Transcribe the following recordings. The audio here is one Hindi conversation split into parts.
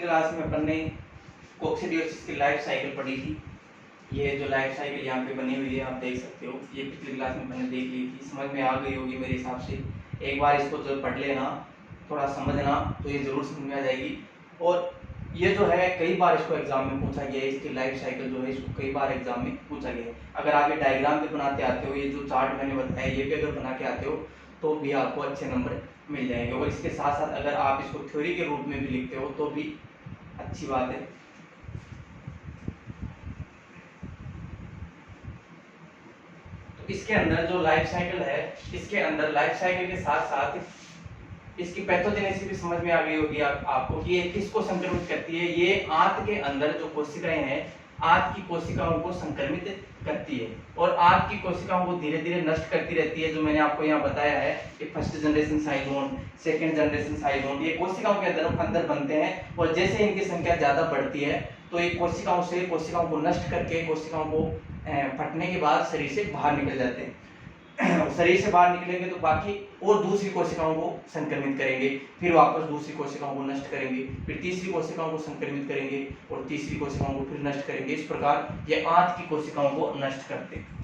क्लास में अपन ने कोक्सीडियोसिस की लाइफ साइकिल पढ़ी थी। ये जो लाइफ साइकिल यहाँ पे बनी हुई है आप देख सकते हो, ये पिछली क्लास में मैंने देख ली थी, समझ में आ गई होगी मेरे हिसाब से। एक बार इसको जो पढ़ लेना, थोड़ा समझना, तो ये ज़रूर समझ में आ जाएगी। और ये जो है कई बार इसको एग्जाम में पूछा गया है, इसकी लाइफ साइकिल जो है इसको कई बार एग्जाम में पूछा गया है। अगर आप ये डायग्राम भी बनाते आते हो, ये जो चार्ट मैंने बताया ये भी अगर बना के आते हो तो भी आपको अच्छे नंबर मिल जाएंगे। और इसके साथ साथ अगर आप इसको थ्योरी के रूप में भी लिखते हो तो भी अच्छी बात है। तो इसके अंदर जो लाइफ साइकिल है, इसके अंदर लाइफ साइकिल के साथ साथ इसकी पैथोजेनेसिस भी समझ में आ गई होगी आपको कि ये किसको संक्रमित करती है। ये आंत के अंदर जो कोशिकाएं हैं, आंत की कोशिकाओं को संक्रमित करती है और आंत की कोशिकाओं को धीरे धीरे नष्ट करती रहती है। जो मैंने आपको यहाँ बताया है कि फर्स्ट जनरेशन साइलोन, सेकंड जनरेशन साइलोन, ये कोशिकाओं के अंदर बनते हैं और जैसे इनकी संख्या ज्यादा बढ़ती है तो ये कोशिकाओं को नष्ट करके कोशिकाओं को फटने के बाद शरीर से बाहर निकल जाते हैं। शरीर से बाहर निकलेंगे तो बाकी और दूसरी कोशिकाओं को संक्रमित करेंगे, फिर वापस दूसरी कोशिकाओं को नष्ट करेंगे, फिर तीसरी कोशिकाओं को संक्रमित करेंगे और तीसरी कोशिकाओं को फिर नष्ट करेंगे। इस प्रकार ये आंत की कोशिकाओं को नष्ट करते हैं।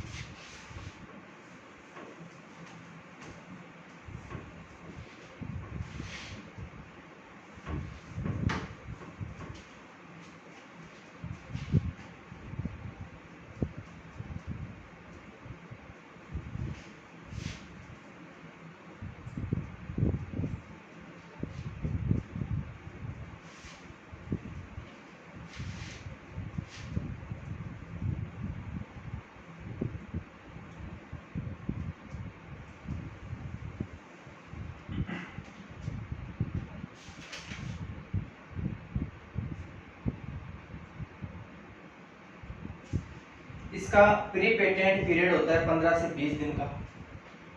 इसका प्री पेटेंट पीरियड होता है 15 से 20 दिन का,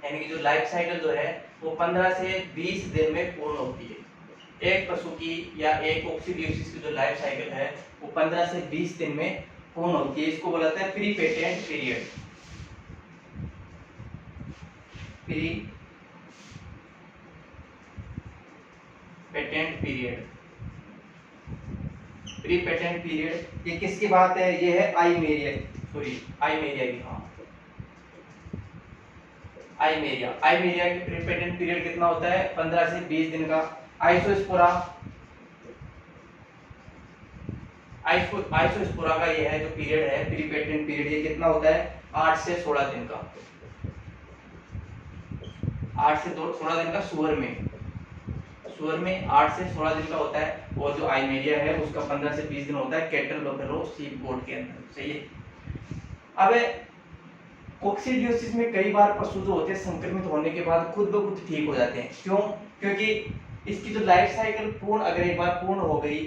यानी कि जो लाइफ साइकिल जो है वो 15 से 20 दिन में पूर्ण होती है। एक पशु की या एक कोक्सीडियोसिस की जो लाइफ साइकिल है वो 15 से 20 दिन में पूर्ण होती है। इसको बोला जाता है pre patent period. Pre patent period, pre patent period ये किसकी बात है? ये है आइमेरिया की, हाँ आइमेरिया की प्री पेटेंट पीरियड कितना होता है? 15 से 20 दिन का। आइसोस्पोरा का ये है जो पीरियड है प्री पेटेंट पीरियड, ये कितना होता है? 8 से 16 दिन का। 8 से 16 दिन का सुअर में 8 से 16 दिन का होता है। और जो आइमेरिया है उसका 15 से 20 दिन होता है कैटल, बफेलो, शीप, गोट के अंदर। सही है। अब कोक्सीडियोसिस में कई बार पशु जो होते हैं संक्रमित होने के बाद खुद ब खुद ठीक हो जाते हैं। क्यों? क्योंकि इसकी जो लाइफ साइकिल अगर एक बार पूर्ण हो गई,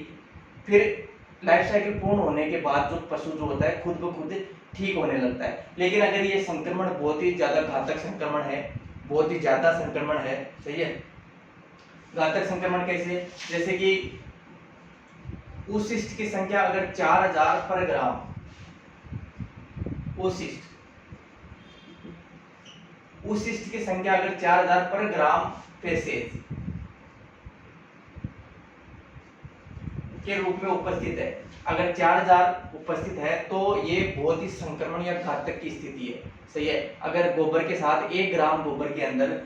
फिर लाइफ साइकिल पूर्ण होने के बाद जो पशु जो होता है खुद ब खुद ठीक होने लगता है। लेकिन अगर ये संक्रमण बहुत ही ज्यादा घातक संक्रमण है, बहुत ही ज्यादा संक्रमण है, सही है। घातक संक्रमण कैसे? जैसे कि oocyst की संख्या अगर 4000 पर ग्राम, oocyst की संख्या अगर 4000 पर ग्राम फेसेज के रूप में उपस्थित है, अगर 4000 उपस्थित है तो ये बहुत ही संक्रमण या घातक की स्थिति है। सही है। अगर गोबर के साथ 1 ग्राम गोबर के अंदर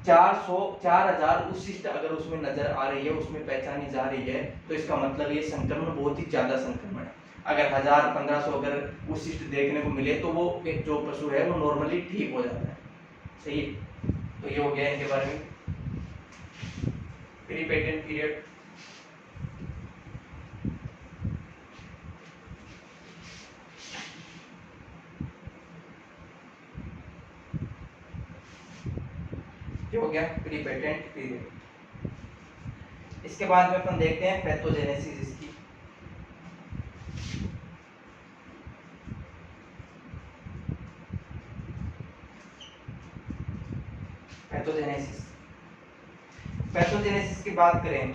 4000 oocyst अगर उसमें नजर आ रही है, उसमें पहचानी जा रही है, तो इसका मतलब ये संक्रमण बहुत ही ज्यादा संक्रमण है। अगर 1000-1500 अगर oocyst देखने को मिले तो वो जो पशु है वो नॉर्मली ठीक हो जाता है। सही है। तो ये हो गया इनके बारे में प्री पेटेंट पीरियड। ये हो गया प्री पेटेंट पीरियड। इसके बाद में अपन देखते हैं पैथोजेनेसिस इसकी। पैथोजेनेसिस की बात करें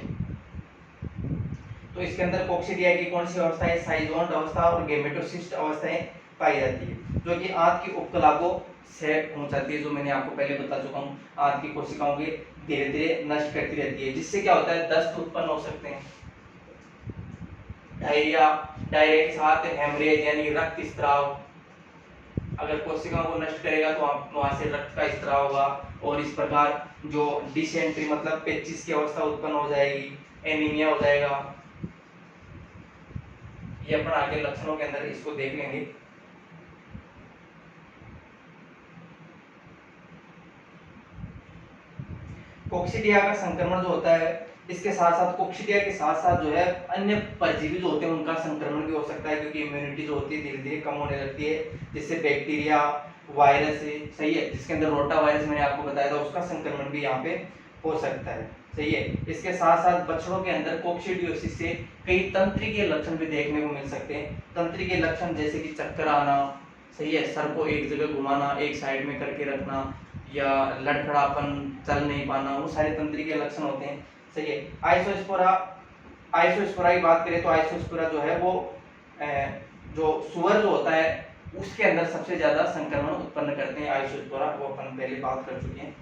तो इसके अंदर कोक्सीडिया की कौन सी अवस्थाएं? साइजोंट अवस्था और गेमेटोसिस्ट अवस्थाएं पाई जाती है, जो कि आंत की उपकला को से पहुंचाती है। जो मैंने आपको पहले बता चुका हूँ, आंत की कोशिकाओं के धीरे धीरे नष्ट करती रहती है, जिससे क्या होता है? दस्त उत्पन्न हो सकते हैं। डायरिया, डायरिया के साथ हेमरेज यानी रक्त स्त्राव, अगर कोशिकाओं को नष्ट करेगा तो वहां से रक्त का स्त्राव होगा, और इस प्रकार जो डिसेंट्री मतलब पेचिश की अवस्था उत्पन्न हो जाएगी, एनीमिया हो जाएगा। ये अपन आगे लक्षणों के अंदर इसको देख लेंगे। कोक्सीडिया का संक्रमण जो होता है, इसके साथ साथ कोक्सीडिया के साथ साथ जो है अन्य परजीवी जो होते हैं उनका संक्रमण भी हो सकता है, क्योंकि इम्यूनिटी जो होती है धीरे धीरे कम होने लगती है, जिससे बैक्टीरिया, वायरस है, सही है, जिसके अंदर रोटा वायरस मैंने आपको बताया था उसका संक्रमण भी यहाँ पे हो सकता है, सही है। इसके साथ साथ बच्चों के अंदर कोक्सीडियोसिस से कई तंत्रिकीय लक्षण भी देखने को मिल सकते हैं। तंत्रिकीय लक्षण जैसे कि चक्कर आना, सही है, सर को एक जगह घुमाना, एक साइड में करके रखना, या लड़खड़ापन, चल नहीं पाना, वो सारे तंत्रिकीय लक्षण होते हैं, सही है। आइसोस्पोरा, आइसोस्पोरा की बात करें तो आइसोस्पोरा जो है वो जो सुअर जो होता है उसके अंदर सबसे ज्यादा संक्रमण उत्पन्न करते हैं आइसोस्पोरा, वो अपन पहले बात कर चुके हैं,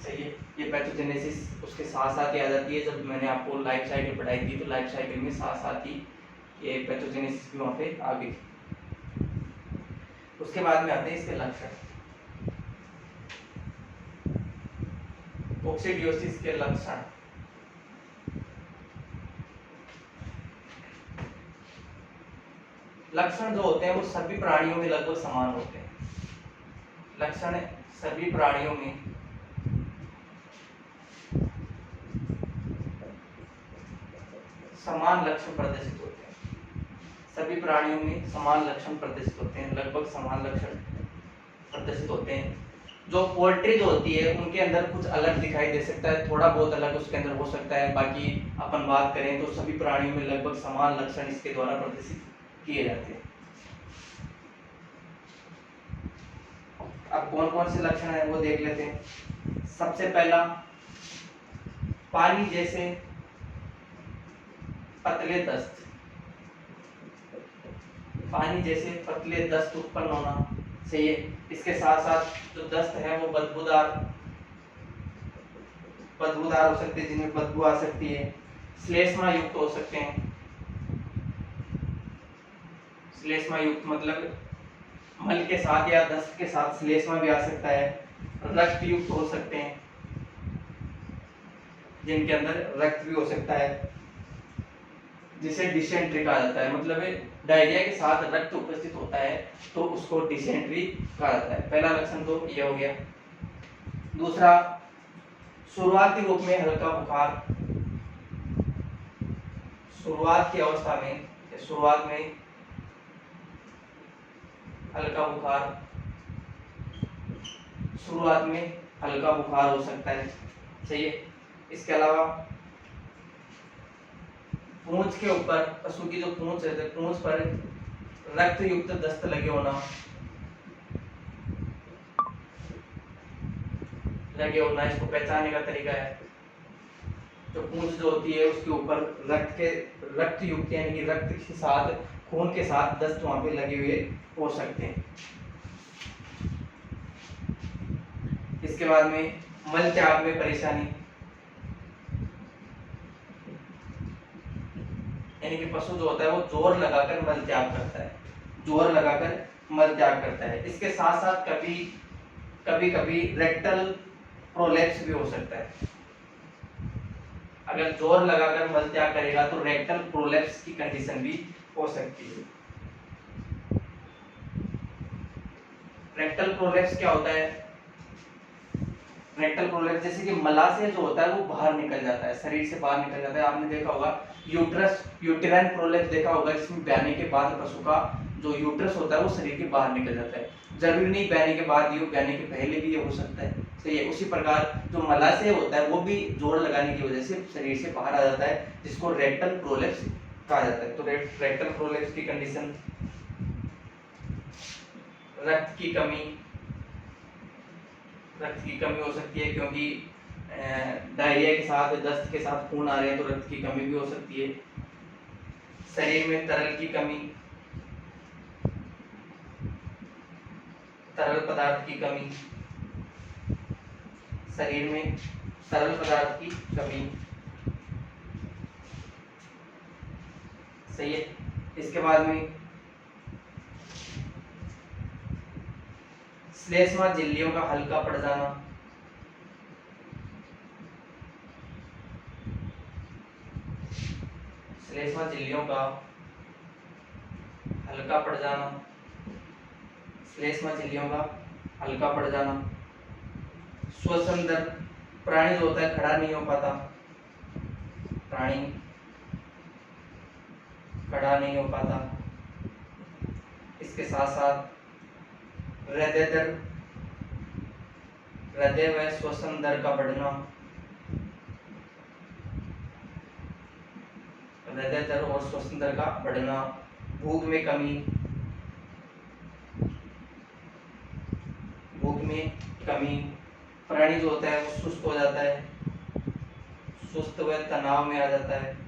सही है। ये पैथोजेनेसिस उसके साथ साथ ही आ जाती है, जब मैंने आपको लाइफ साइकिल पढ़ाई थी तो लाइफ साइकिल में साथ साथ ही ये पैथोजेनेसिस भी वहाँ पे आ गई। उसके बाद में आते हैं इसके लक्षण, कोक्सीडियोसिस के लक्षण। लक्षण जो होते हैं वो सभी प्राणियों में लगभग समान होते हैं। लक्षण सभी प्राणियों में समान लक्षण प्रदर्शित होते हैं। सभी प्राणियों में समान लक्षण प्रदर्शित होते हैं, लगभग समान लक्षण प्रदर्शित होते हैं। जो पोल्ट्री जो होती है उनके अंदर कुछ अलग दिखाई दे सकता है, थोड़ा बहुत अलग उसके अंदर हो सकता है, बाकी अपन बात करें तो सभी प्राणियों में लगभग समान लक्षण इसके द्वारा प्रदर्शित किए जाते हैं। अब कौन कौन से लक्षण है वो देख लेते हैं। सबसे पहला, पानी जैसे पतले दस्त, पानी जैसे पतले दस्त उत्पन्न होना, सही है। इसके साथ साथ जो दस्त है वो बदबूदार हो सकते हैं, जिनमें बदबू आ सकती है, श्लेष्मा युक्त हो सकते हैं। श्लेष्मा युक्त मतलब मल के साथ या दस्त के साथ श्लेष्मा भी आ सकता है। रक्त युक्त हो सकते हैं, जिनके अंदर रक्त भी हो सकता है, जिसे डिसेंट्री कहा जाता है, मतलब डायरिया के साथ रक्त उपस्थित होता है तो उसको डिसेंट्री कहा जाता है। पहला लक्षण तो ये हो गया। दूसरा, शुरुआती रूप में हल्का बुखार, शुरुआत की अवस्था में, शुरुआत में हल्का बुखार, शुरुआत में हल्का बुखार हो सकता है, सही है। इसके अलावा पूंछ के ऊपर, पशु की जो पूंछ है, पूंछ पर रक्त युक्त दस्त लगे होना, इसको पहचानने का तरीका है, जो पूंछ जो होती है उसके ऊपर रक्त युक्त यानी कि रक्त के साथ, खून के साथ दस्त वहां पे लगे हुए हो सकते हैं। इसके बाद में मल त्याग में परेशानी, यानी कि पशु जो होता है वो जोर लगाकर मल त्याग करता है, जोर लगाकर मल त्याग करता है। इसके साथ साथ कभी कभी रेक्टल प्रोलैप्स भी हो सकता है। अगर जोर लगाकर मल त्याग करेगा तो रेक्टल प्रोलैप्स की कंडीशन भी हो सकती है। रेक्टल प्रोलैप्स क्या होता है? रेक्टल प्रोलैप्स जैसे कि मलाशय जो होता है वो बाहर निकल जाता है, शरीर से बाहर निकल जाता है। आपने देखा होगा यूटेराइन प्रोलैप्स देखा होगा, जिसमें ब्याने के बाद पशु का जो यूट्रस होता है वो शरीर के बाहर निकल जाता है। जरूरी नहीं ब्याने के बाद, ये ब्याने के पहले भी ये हो सकता है, सही है। उसी प्रकार जो मलाशय होता है वो भी जोर लगाने की वजह से शरीर से बाहर आ जाता है, जिसको रेक्टल प्रोलैप्स कहा जाता है। तो रेक्टल प्रोलैप्स की कंडीशन, रक्त की कमी हो सकती है, क्योंकि डायरिया के साथ, दस्त के साथ खून आ रहे हैं तो रक्त की कमी भी हो सकती है। शरीर में तरल की कमी, तरल पदार्थ की कमी, शरीर में तरल पदार्थ की कमी, सही है। इसके बाद में श्लेष्मा झिल्लियों का हल्का पड़ जाना, श्लेष्मा झिल्लियों का हल्का पड़ जाना, श्लेष्मा झिल्लियों का हल्का पड़ जाना। श्वसन दर, प्राणी जो होता है खड़ा नहीं हो पाता, प्राणी खड़ा नहीं हो पाता। इसके साथ साथ हृदय दर, हृदय व श्वसन दर का बढ़ना, हृदय दर और श्वसन दर का बढ़ना। भूख में कमी, भूख में कमी। प्राणी जो होता है वो सुस्त हो जाता है, सुस्त व तनाव में आ जाता है।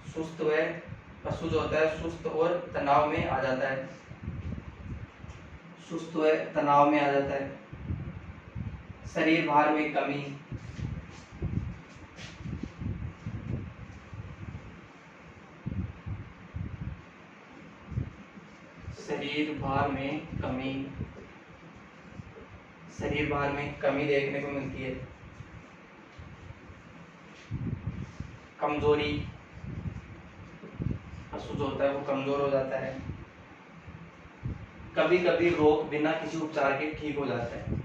सुस्त व पशु जो होता है सुस्त और तनाव में आ जाता है, सुस्त व तनाव में आ जाता है। शरीर भार में कमी, शरीर भार में कमी, शरीर भार में कमी देखने को मिलती है। कमजोरी, पशु जो होता है वो कमजोर हो जाता है। कभी कभी रोग बिना किसी उपचार के ठीक हो जाता है,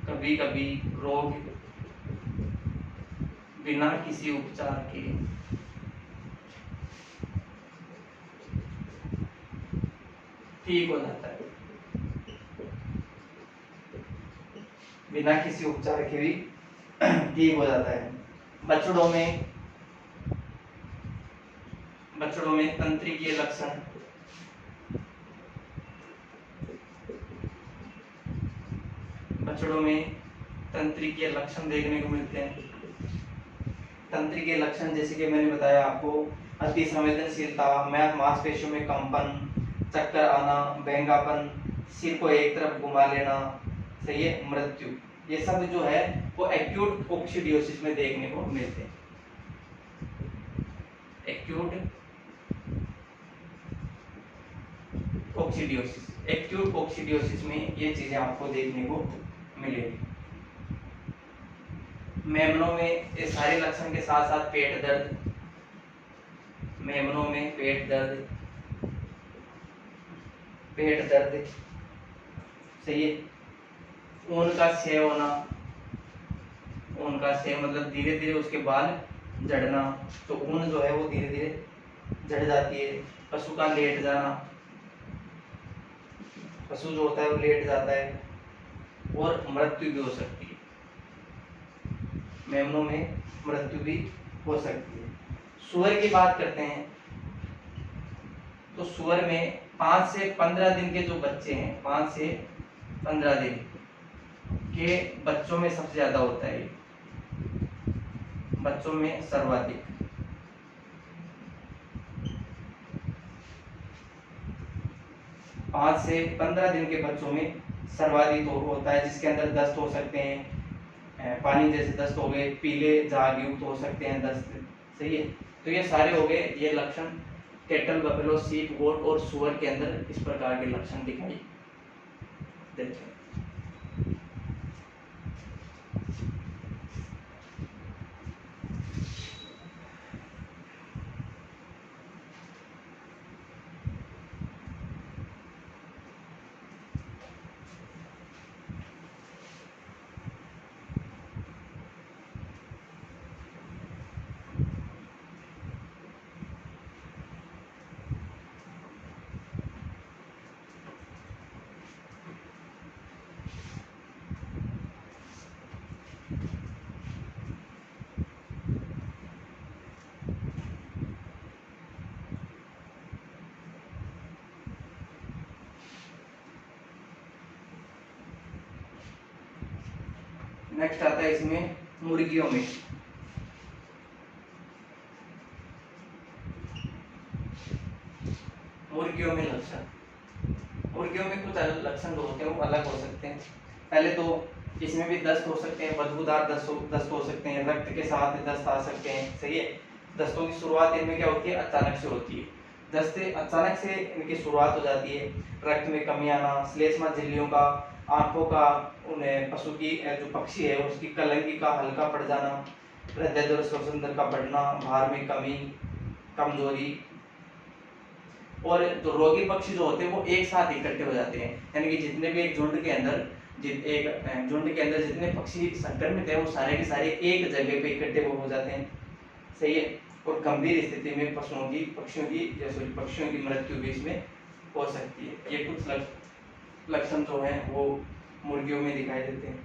कभी कभी रोग बिना किसी उपचार के ठीक हो जाता है, बिना किसी उपचार के भी ठीक हो जाता है। बछड़ों में, बछड़ों में तंत्रिकीय लक्षण, बछड़ों में तंत्रिकीय लक्षण देखने को मिलते हैं। तंत्रिकीय लक्षण जैसे कि मैंने बताया आपको, अति संवेदनशीलता, मांसपेशियों में कंपन, चक्कर आना, बेंगापन, सिर को एक तरफ घुमा लेना, सही है, मृत्यु। ये सब जो है वो एक्यूट कोक्सीडियोसिस में देखने को मिलते हैं। एक्यूट कोक्सीडियोसिस, एक्यूट कोक्सीडियोसिस में ये चीजें आपको देखने को मिलेगी। मेमनों में ये सारे लक्षण के साथ साथ पेट दर्द, मेमनों में पेट दर्द, पेट दर्द, सही है। ऊन का क्षय होना, ऊन का क्षय मतलब धीरे धीरे उसके बाल झड़ना, तो ऊन जो है वो धीरे धीरे झड़ जाती है। पशु का लेट जाना, पशु जो होता है वो लेट जाता है, और मृत्यु भी हो सकती है, मेमनों में मृत्यु भी हो सकती है। सुअर की बात करते हैं तो सुअर में 5 से 15 दिन के जो बच्चे हैं, 5 से 15 दिन के बच्चों में सबसे ज्यादा होता है, बच्चों में सर्वाधिक। पाँच से 15 दिन के बच्चों में सर्वाधिक होता है, जिसके अंदर दस्त हो सकते हैं, पानी जैसे दस्त हो गए, पीले झाग युक्त हो सकते हैं दस्त, सही है। तो ये सारे हो गए ये लक्षण। कैटल, बफेलो, शीप, गोट और सुअर के अंदर इस प्रकार के लक्षण दिखाई देते हैं। नेक्स्ट आता है इसमें मुर्गियों में। मुर्गियों में लक्षण, मुर्गियों में कुछ अलग लक्षण होते हैं, वो अलग हो सकते हैं। पहले तो इसमें भी दस्त हो सकते हैं, बदबूदार दस्त हो सकते हैं, रक्त के साथ दस्त आ सकते हैं, सही है। दस्तों की शुरुआत इनमें क्या होती है, अचानक से होती है। दस्त अचानक से इनकी शुरुआत हो जाती है। रक्त में कमी आना, श्लेष्मा झिल्लियों का, आंखों का, उन्हें पशु की जो पक्षी है उसकी कलंगी का हल्का पड़ जाना, हृदय और श्वसन तंत्र का बढ़ना, भार में कमी, कमजोरी। और जो रोगी पक्षी जो होते हैं वो एक साथ इकट्ठे हो जाते हैं, यानी कि जितने भी एक झुंड के अंदर झुंड के अंदर जितने पक्षी संक्रमित है वो सारे के सारे एक जगह पे इकट्ठे हो जाते हैं, सही है। और गंभीर स्थिति में पक्षियों की मृत्यु भी इसमें हो सकती है। ये कुछ लक्षण जो हैं वो मुर्गियों में दिखाई देते हैं।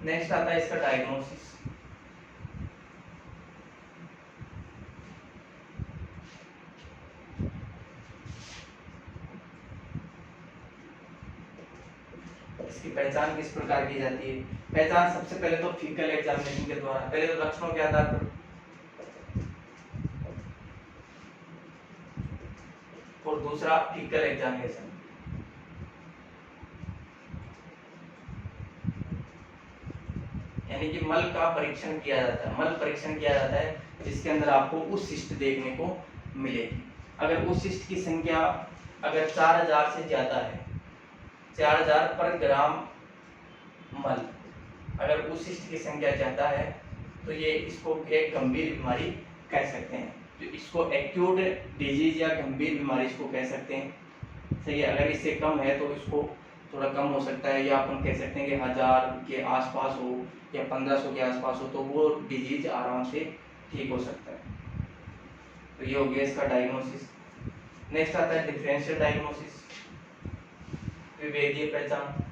नेक्स्ट आता है इसका डायग्नोसिस। इसकी पहचान किस प्रकार की जाती है? पहचान सबसे पहले तो फीकल एग्जामिनेशन के द्वारा, पहले तो लक्षणों के आधार पर, और दूसरा फीकल एग्जामिनेशन। यानी कि मल का परीक्षण किया जाता है, मल परीक्षण किया जाता है जिसके अंदर आपको उस शिष्ट देखने को मिलेगी। अगर उस शिष्ट की संख्या अगर 4000 से ज्यादा है, 4000 पर ग्राम मल, अगर उस शिष्ट की संख्या ज्यादा है तो ये इसको एक गंभीर बीमारी कह सकते हैं, तो इसको एक्यूट डिजीज या गंभीर बीमारी इसको कह सकते हैं, सही है। अगर इससे कम है तो इसको थोड़ा कम हो सकता है, या अपन कह सकते हैं कि 1000 के आसपास हो या 1500 के आसपास हो तो वो डिजीज आराम से ठीक हो सकता है। तो ये हो गया इसका डायग्नोसिस। नेक्स्ट आता है डिफरेंशियल डायग्नोसिस, विभेदीय पहचान।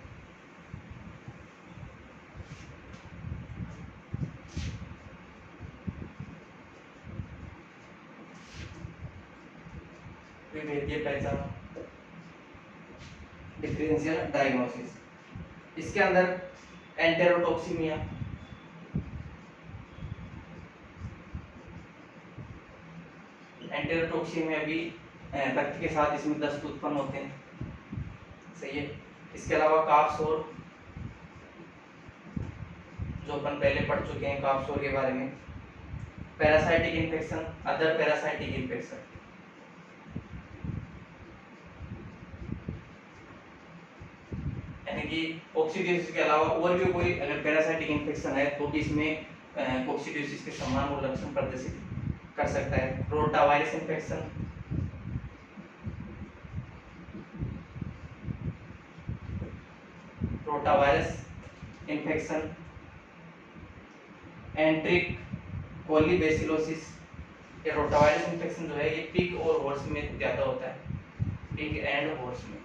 विभेदीय पहचान, डिफरेंशियल डायग्नोसिस। इसके अंदर एंटेरोटॉक्सीमिया, एंटेरोटॉक्सीमिया भी रक्त के साथ इसमें दस्त उत्पन्न होते हैं, सही है। इसके अलावा काफ सोर, जो अपन पहले पढ़ चुके हैं काफ सोर के बारे में। Parasitic infection, other parasitic infection, यानी कि कोक्सीडियोसिस के अलावा और भी कोई अगर पैरासाइटिक इन्फेक्शन है तो भी इसमें कोक्सीडियोसिस के समान वो लक्षण प्रदर्शित कर सकता है। Rotavirus infection, rotavirus infection, enteric colibacillosis. ये रोटावायरस इन्फेक्शन जो है ये पिग और हॉर्स में ज्यादा होता है, पिग एंड हॉर्स में,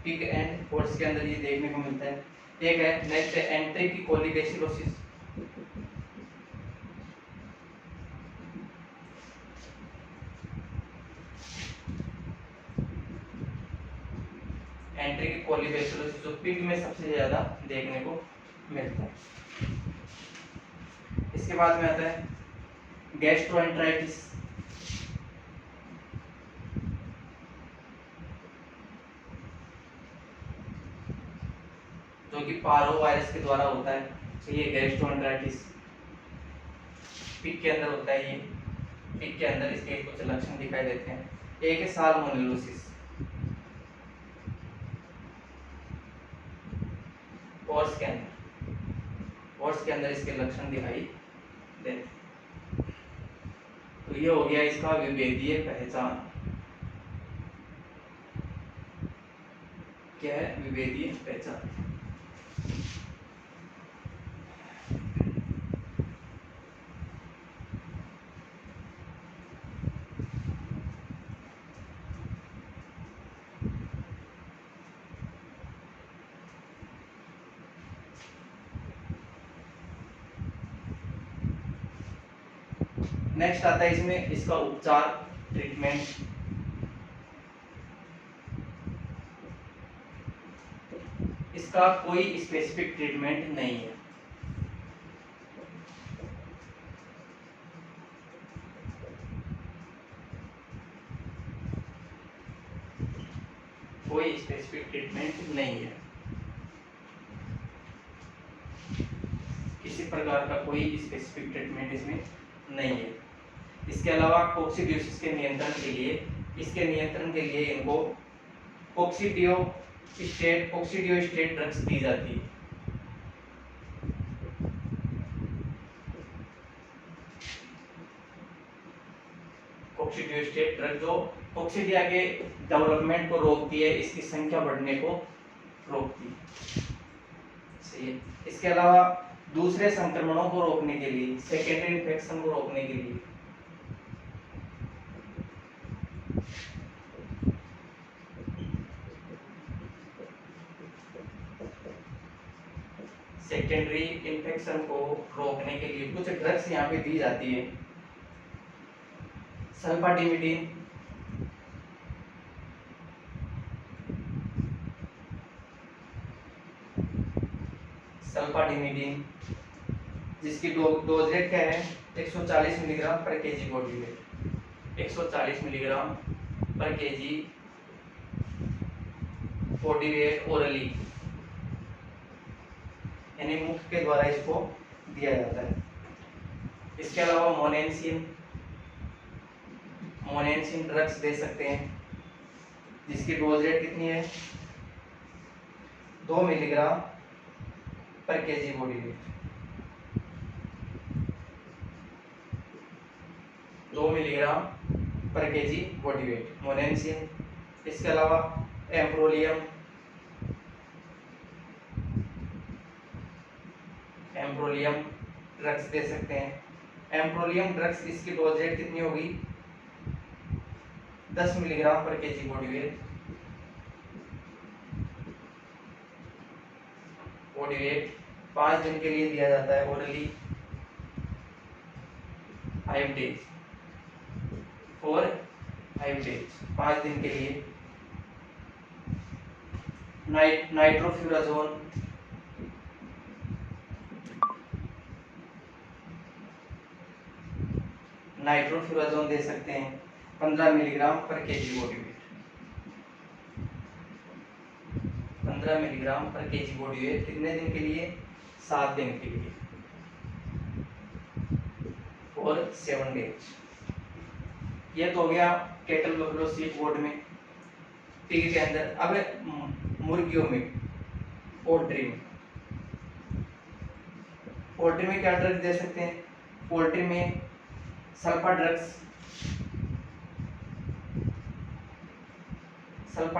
पिग एंड हॉर्स के अंदर ये देखने को मिलता है। एक है नेक्स्ट है एंट्रिक कोलीबैसिलोसिस, एंट्रिक कोलीबैसिलोसिस जो पिग में सबसे ज्यादा देखने को मिलता है। इसके बाद में आता है गैस्ट्रोएंटेराइटिस, जो कि पारो वायरस के द्वारा होता है, तो ये गैस्ट्रोएंटेराइटिस पिग के अंदर होता है। ये पिग के अंदर इसके कुछ लक्षण दिखाई देते हैं। एक है साल्मोनेलोसिस, हॉर्स के अंदर इसके लक्षण दिखाई देते हैं। तो ये हो गया इसका विभेदीय पहचान। क्या है विभेदीय पहचान? नेक्स्ट आता है इसमें इसका उपचार, ट्रीटमेंट। इसका कोई स्पेसिफिक ट्रीटमेंट नहीं है। कोई स्पेसिफिक ट्रीटमेंट नहीं है, किसी प्रकार का कोई स्पेसिफिक ट्रीटमेंट इसमें नहीं है। इसके अलावा कोक्सीडियोसिस के नियंत्रण के लिए इनको कोक्सीडियोस्टेट ड्रग्स दी जाती है। कोक्सीडियोस्टेट ड्रग जो कोक्सीडिया के डेवलपमेंट को रोकती है, इसकी संख्या बढ़ने को रोकती है। सही है। इसके अलावा दूसरे संक्रमणों को रोकने के लिए, सेकेंडरी इन्फेक्शन को रोकने के लिए कुछ ड्रग्स यहाँ पे दी जाती है। सल्फाडिमिडीन, जिसकी डोज रेट क्या है 140 मिलीग्राम पर केजी बॉडी वेट, 140 मिलीग्राम पर केजी बॉडी वेट ओरली, यानी मुख के द्वारा इसको दिया जाता है। इसके अलावा मोनेंसिन ड्रग्स दे सकते हैं, जिसकी डोज रेट कितनी है 2 मिलीग्राम पर केजी बॉडी वेट, 2 मिलीग्राम पर केजी बॉडी वेट मोनेंसिन। इसके अलावा एम्प्रोलियम ड्रग्स दे सकते हैं। एम्प्रोलियम ड्रग्स, इसकी डोज रेट कितनी होगी 10 मिलीग्राम पर केजी बॉडी वेट 5 दिन के लिए दिया जाता है ओरली, 5 डेज 5 दिन के लिए। नाइट्रोफ्यूराजोन दे सकते हैं 15 मिलीग्राम पर केजी बॉडी वेट, 15 मिलीग्राम पर केजी बॉडी वेट कितने दिन के लिए 7 दिन के लिए और 7 डेज। ये तो हो गया कैटल बफेलो शीप गोट में, पिग के अंदर। अब मुर्गियों में, पोल्ट्री में क्या ड्रग्स दे सकते हैं? पोल्ट्री में सल्फा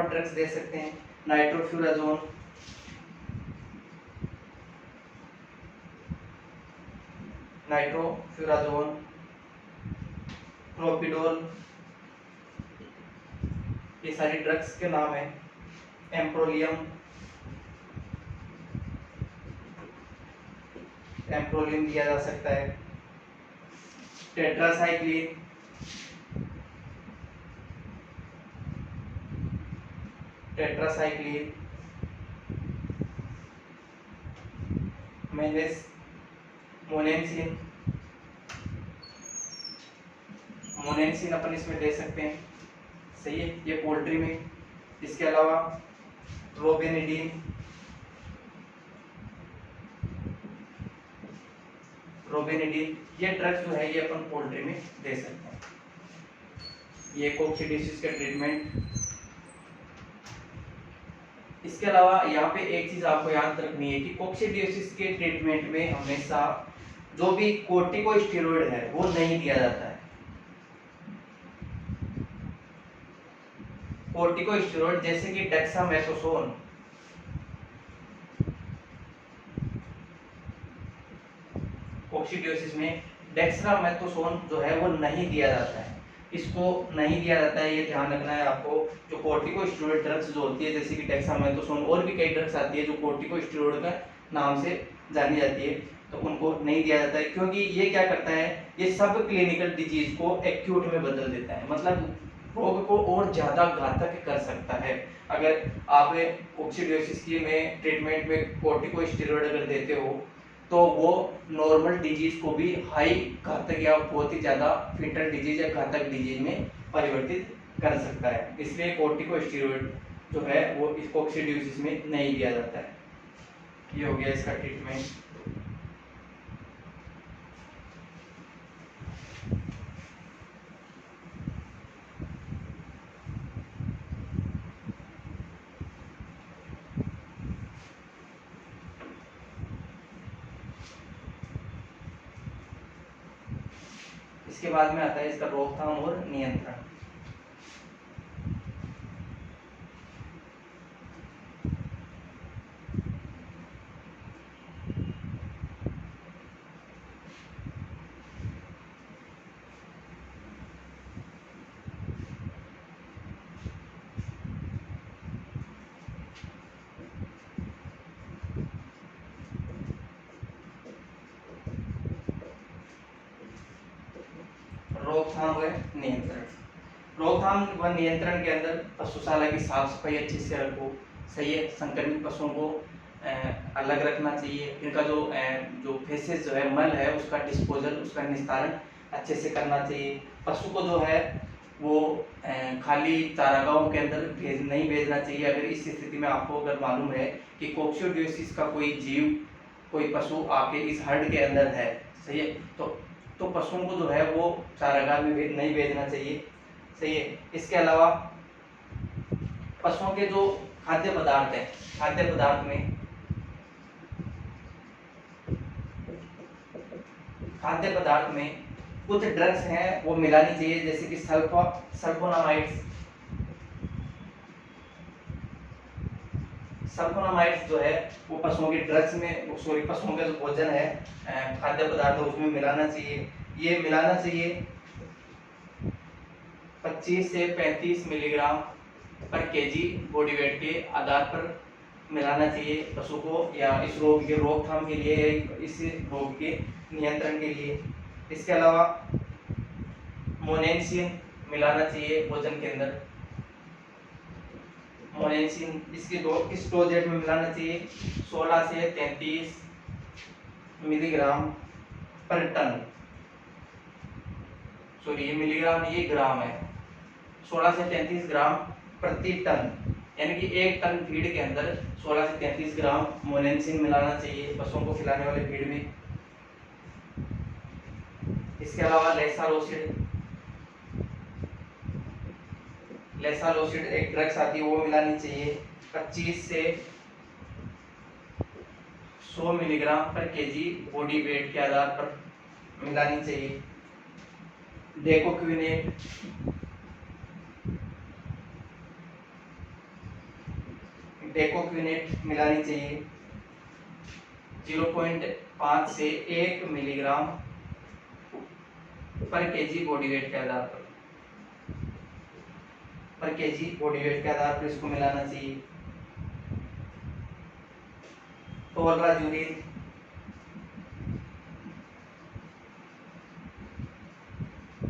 ड्रग्स दे सकते हैं, नाइट्रोफ्यूराजोन, क्लोपिडोल, ये सारी ड्रग्स के नाम है। एम्प्रोलियम दिया जा सकता है। टेट्रासाइक्लिन, मोनेंसिन अपन इसमें दे सकते हैं। सही है, ये पोल्ट्री में। इसके अलावा रोबेनिडीन, ये ड्रग्स जो है ये अपन पोल्ट्री में दे सकते हैं। ये कोक्सीडियोसिस का ट्रीटमेंट। इसके अलावा यहाँ पे एक चीज आपको याद रखनी है कि कोक्सीडियोसिस के ट्रीटमेंट में हमेशा जो भी कोर्टिकोस्टेरॉइड है वो नहीं दिया जाता है। कोर्टिकोस्टेरॉइड जैसे कि डेक्सामेथासोन, कोक्सीडियोसिस में डेक्सामेथासोन जो है वो नहीं दिया जाता है। इसको नहीं दिया जाता है, ये ध्यान रखना है आपको। जो कोर्टिकोस्टेरॉइड ड्रग्स जो होती है जैसे कि डेक्सामेथासोन, और भी कई ड्रग्स आती है जो कोर्टिकोस्टेरॉइड का नाम से जानी जाती है, तो उनको नहीं दिया जाता है क्योंकि ये क्या करता है, ये सब क्लिनिकल डिजीज को एक्यूट में बदल देता है, मतलब रोग को और ज्यादा घातक कर सकता है। अगर आप कोक्सीडियोसिस की में ट्रीटमेंट में कोर्टिकोस्टेरॉइड अगर देते हो तो वो नॉर्मल डिजीज को भी हाई घातक या बहुत ही ज्यादा फेटल डिजीज या घातक डिजीज में परिवर्तित कर सकता है। इसलिए कोर्टिकोस्टेरॉइड जो है वो इस कोक्सीडियोसिस में नहीं दिया जाता है। ये हो गया इसका ट्रीटमेंट। इसके बाद में आता है इसका रोकथाम और नियंत्रण। रोकथाम व नियंत्रण। रोकथाम व नियंत्रण के अंदर पशुशाला की साफ सफाई अच्छे से रखो, सही है। संक्रमित पशुओं को अलग रखना चाहिए। इनका जो फेसेस जो है मल है उसका डिस्पोजल, उसका निस्तारण अच्छे से करना चाहिए। पशु को जो है वो खाली चारागाहों के अंदर नहीं भेजना चाहिए। अगर इस स्थिति में आपको अगर मालूम है कि कोक्सीडियोसिस का कोई जीव, कोई पशु आपके इस हर्ड के अंदर है, सही है, तो पशुओं को जो है वो चारागाह में नहीं भेजना चाहिए, सही है। इसके अलावा पशुओं के जो खाद्य पदार्थ है, खाद्य पदार्थ में कुछ ड्रग्स हैं वो मिलानी चाहिए, जैसे कि सल्फोनामाइड्स जो है वो पशुओं के ड्रग्स में, सॉरी, पशुओं का जो भोजन है, खाद्य पदार्थ है, उसमें मिलाना चाहिए। ये मिलाना चाहिए 25 से 35 मिलीग्राम पर केजी बॉडी वेट के आधार पर मिलाना चाहिए पशु को, या इस रोग के रोकथाम के लिए, इस रोग के नियंत्रण के लिए। इसके अलावा मोनेंसिन मिलाना चाहिए भोजन के अंदर। मोनेंसिन किस डोजेज में मिलाना चाहिए? 16 से 33 मिलीग्राम पर टन, सॉरी ये मिलीग्राम नहीं, ये ग्राम है। 16 से 33 ग्राम प्रति टन, यानी कि 1 टन फीड के अंदर 16 से 33 ग्राम मोनेंसिन मिलाना चाहिए पशुओं को खिलाने वाले फीड में। इसके अलावा लेसालोसिड एक ड्रग्स आती है, वो मिलानी चाहिए 25 से 100 मिलीग्राम पर केजी बॉडी वेट के आधार पर मिलानी चाहिए। डेकोक्विनेट मिलानी चाहिए 0.5 से 1 मिलीग्राम पर केजी बॉडी वेट के आधार पर इसको मिलाना चाहिए।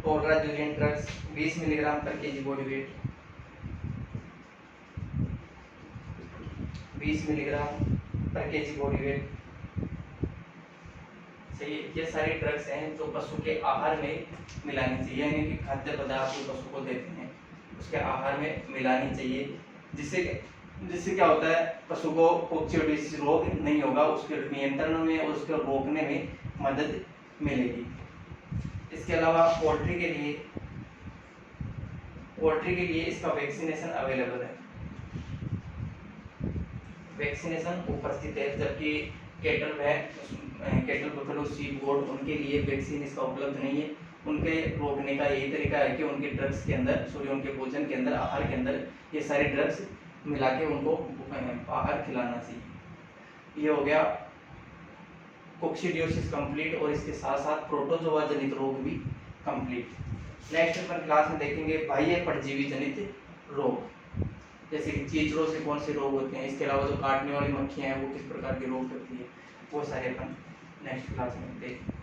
टोल्राजुलिन ड्रग्स 20 मिलीग्राम पर केजी बॉडी वेट, 20 मिलीग्राम पर केजी बॉडी वेट, सही। ये सारी ड्रग्स हैं जो पशु के आहार में मिलानी चाहिए, यानी कि खाद्य पदार्थ जो पशु को देते हैं उसके आहार में मिलानी चाहिए, जिससे क्या होता है, पशु को कोक्सीडियोसिस रोग नहीं होगा, उसके नियंत्रण में और उसके रोकने में मदद मिलेगी। इसके अलावा पोल्ट्री के लिए इसका वैक्सीनेशन अवेलेबल है, वैक्सीनेशन उपस्थित है, जबकि केटल बफेलो शीप गोट उनके लिए वैक्सीन इसका उपलब्ध नहीं है। उनके रोकने का यही तरीका है कि उनके ड्रग्स के अंदर, सॉरी उनके भोजन के अंदर, आहार के अंदर ये सारे ड्रग्स मिला के उनको आहार खिलाना चाहिए। ये हो गया कोक्सीडियोसिस कंप्लीट, और इसके साथ साथ प्रोटोजोआ जनित रोग भी कंप्लीट। नेक्स्ट अपन क्लास में देखेंगे बाह्य परजीवी जनित रोग, जैसे कि चीचड़ों से कौन से रोग होते हैं, इसके अलावा जो काटने वाली मक्खियां हैं वो किस प्रकार के रोग करती है, वो सारे अपन नेक्स्ट क्लास में देखेंगे।